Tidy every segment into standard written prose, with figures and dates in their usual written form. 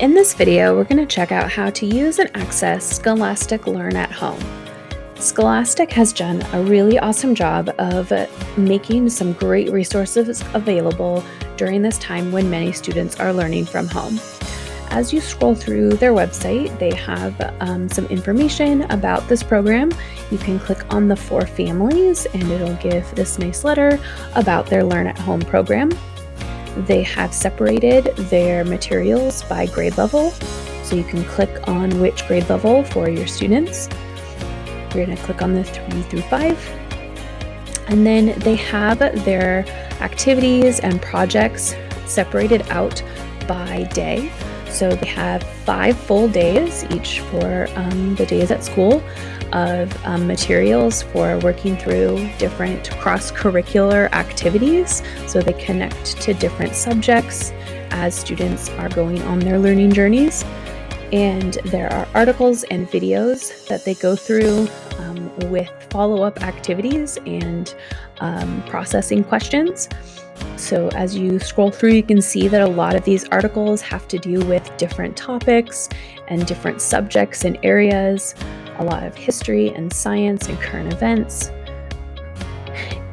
In this video, we're going to check out how to use and access Scholastic Learn at home. Scholastic has done a really awesome job of making some great resources available during this time when many students are learning from home. As you scroll through their website, they have some information about this program. You can click on the 4 families and it'll give this nice letter about their Learn at Home program. They have separated their materials by grade level, so you can click on which grade level for your students. We're going to click on the 3 through 5. And then they have their activities and projects separated out by day. So they have 5 full days, each for the days at school, of materials for working through different cross-curricular activities. So they connect to different subjects as students are going on their learning journeys. And there are articles and videos that they go through with follow-up activities and processing questions. So as you scroll through, you can see that a lot of these articles have to do with different topics and different subjects and areas, a lot of history and science and current events.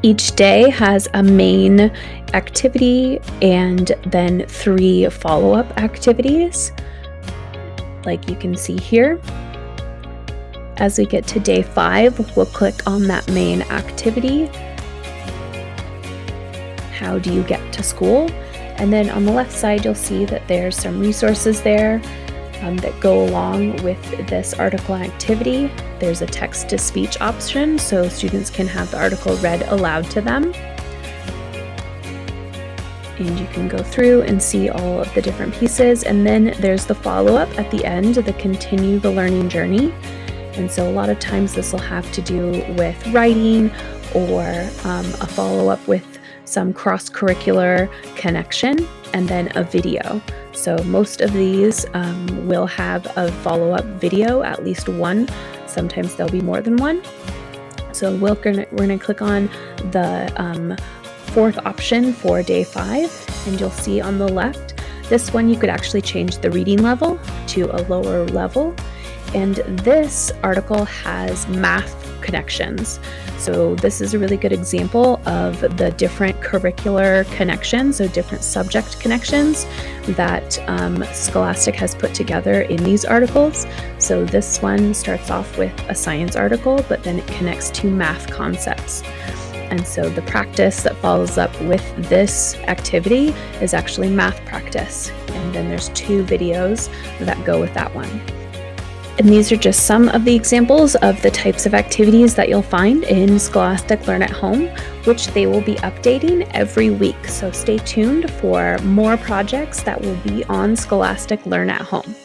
Each day has a main activity and then 3 follow-up activities, like you can see here. As we get to day 5, we'll click on that main activity. How do you get to school? And then on the left side, you'll see that there's some resources there that go along with this article activity. There's a text-to-speech option, so students can have the article read aloud to them. And you can go through and see all of the different pieces. And then there's the follow-up at the end, the continue the learning journey. And so a lot of times this will have to do with writing or a follow-up with some cross-curricular connection, and then a video. So most of these will have a follow-up video, at least one. Sometimes there'll be more than one. So we're gonna click on the 4th option for day 5, and you'll see on the left, this one you could actually change the reading level to a lower level. And this article has math connections. So this is a really good example of the different curricular connections, so different subject connections that Scholastic has put together in these articles. So this one starts off with a science article, but then it connects to math concepts. And so the practice that follows up with this activity is actually math practice. And then there's 2 videos that go with that one. And these are just some of the examples of the types of activities that you'll find in Scholastic Learn at Home, which they will be updating every week. So stay tuned for more projects that will be on Scholastic Learn at Home.